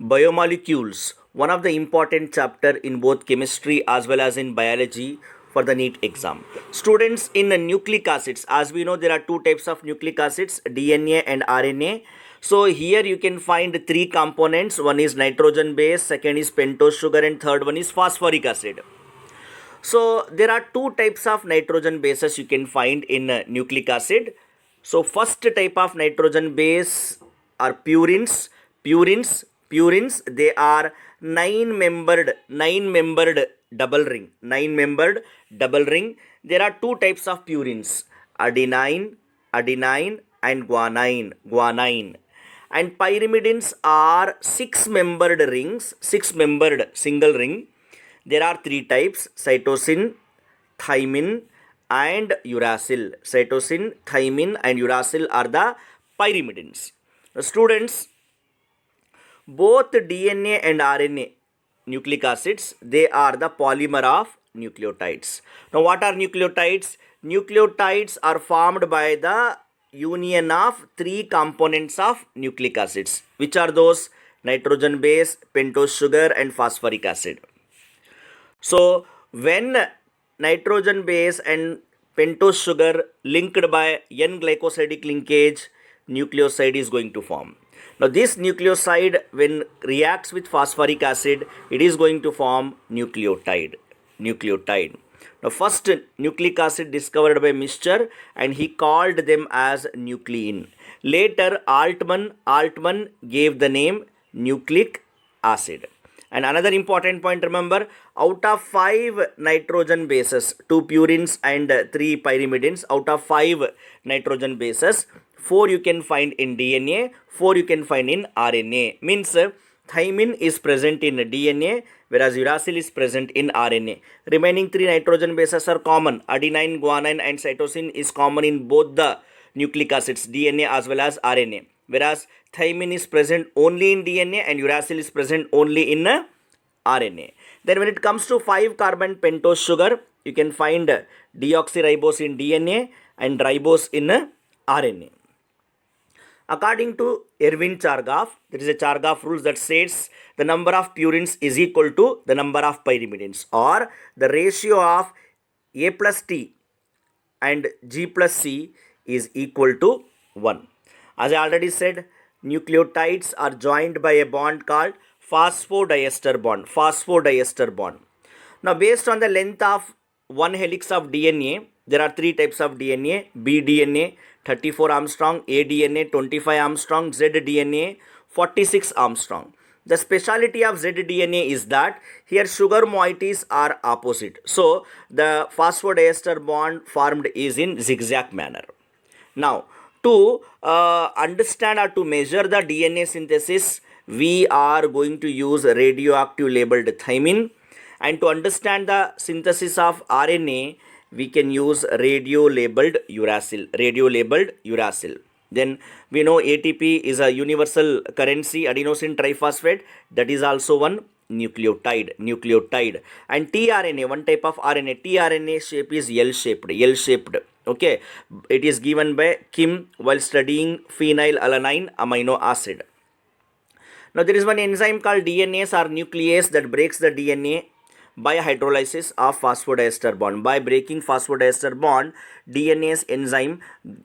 Biomolecules, one of the important chapter in both chemistry as well as in biology for the NEET exam. Students, in nucleic acids, as we know there are two types of nucleic acids, DNA and RNA. So here you can find three components. One is nitrogen base, second is pentose sugar, and third one is phosphoric acid. So there are two types of nitrogen bases you can find in nucleic acid. So first type of nitrogen base are purines. Purines, they are nine-membered double ring. There are two types of purines, adenine and guanine. And pyrimidines are six-membered single ring. There are three types, cytosine, thymine and uracil. Cytosine, thymine and uracil are the pyrimidines. Students, both DNA and RNA nucleic acids, they are the polymer of nucleotides. Now what are nucleotides? Nucleotides are formed by the union of three components of nucleic acids. Which are those? Nitrogen base, pentose sugar and phosphoric acid. So when nitrogen base and pentose sugar linked by N-glycosidic linkage, nucleoside is going to form. Now this nucleoside, when reacts with phosphoric acid, it is going to form nucleotide. Now first nucleic acid discovered by Mr. and he called them as nuclein. Later Altman gave the name nucleic acid. And another important point, remember, out of 5 nitrogen bases, 2 purines and 3 pyrimidines, out of 5 nitrogen bases, 4 you can find in DNA, 4 you can find in RNA. Means thymine is present in DNA, whereas uracil is present in RNA. Remaining 3 nitrogen bases are common. Adenine, guanine and cytosine is common in both the nucleic acids, DNA as well as RNA. Whereas thymine is present only in DNA and uracil is present only in RNA. Then when it comes to 5-carbon pentose sugar, you can find deoxyribose in DNA and ribose in RNA. According to Erwin Chargaff, there is a Chargaff rule that states the number of purines is equal to the number of pyrimidines, or the ratio of A plus T and G plus C is equal to 1. As I already said, nucleotides are joined by a bond called phosphodiester bond. Now based on the length of one helix of DNA, there are three types of DNA: bDNA 34 Armstrong, aDNA 25 Armstrong, zDNA 46 Armstrong. The speciality of zDNA is that here sugar moieties are opposite. So the phosphodiester bond formed is in zigzag manner. Now to understand or to measure the DNA synthesis, we are going to use radioactive labeled thymine, and to understand the synthesis of RNA, we can use radio labeled uracil. Then we know ATP is a universal currency, adenosine triphosphate, that is also one nucleotide. And tRNA, one type of RNA, tRNA shape is L-shaped. Okay, it is given by Kim while studying phenylalanine amino acid. Now there is one enzyme called DNase or nuclease that breaks the DNA by hydrolysis of phosphodiester bond. By breaking phosphodiester bond, DNase enzyme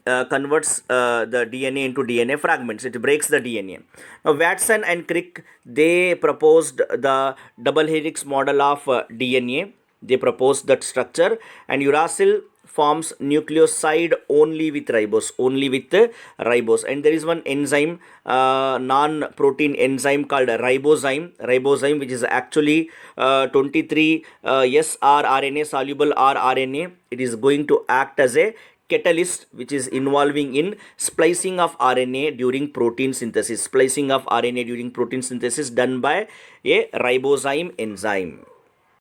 converts the DNA into DNA fragments. It breaks the DNA. Now Watson and Crick, they proposed the double helix model of DNA. They proposed that structure, and uracil forms nucleoside only with ribose, and there is one enzyme, non-protein enzyme called ribozyme, which is actually 23 sRNA soluble rRNA. It is going to act as a catalyst which is involving in splicing of RNA during protein synthesis, done by a ribozyme enzyme.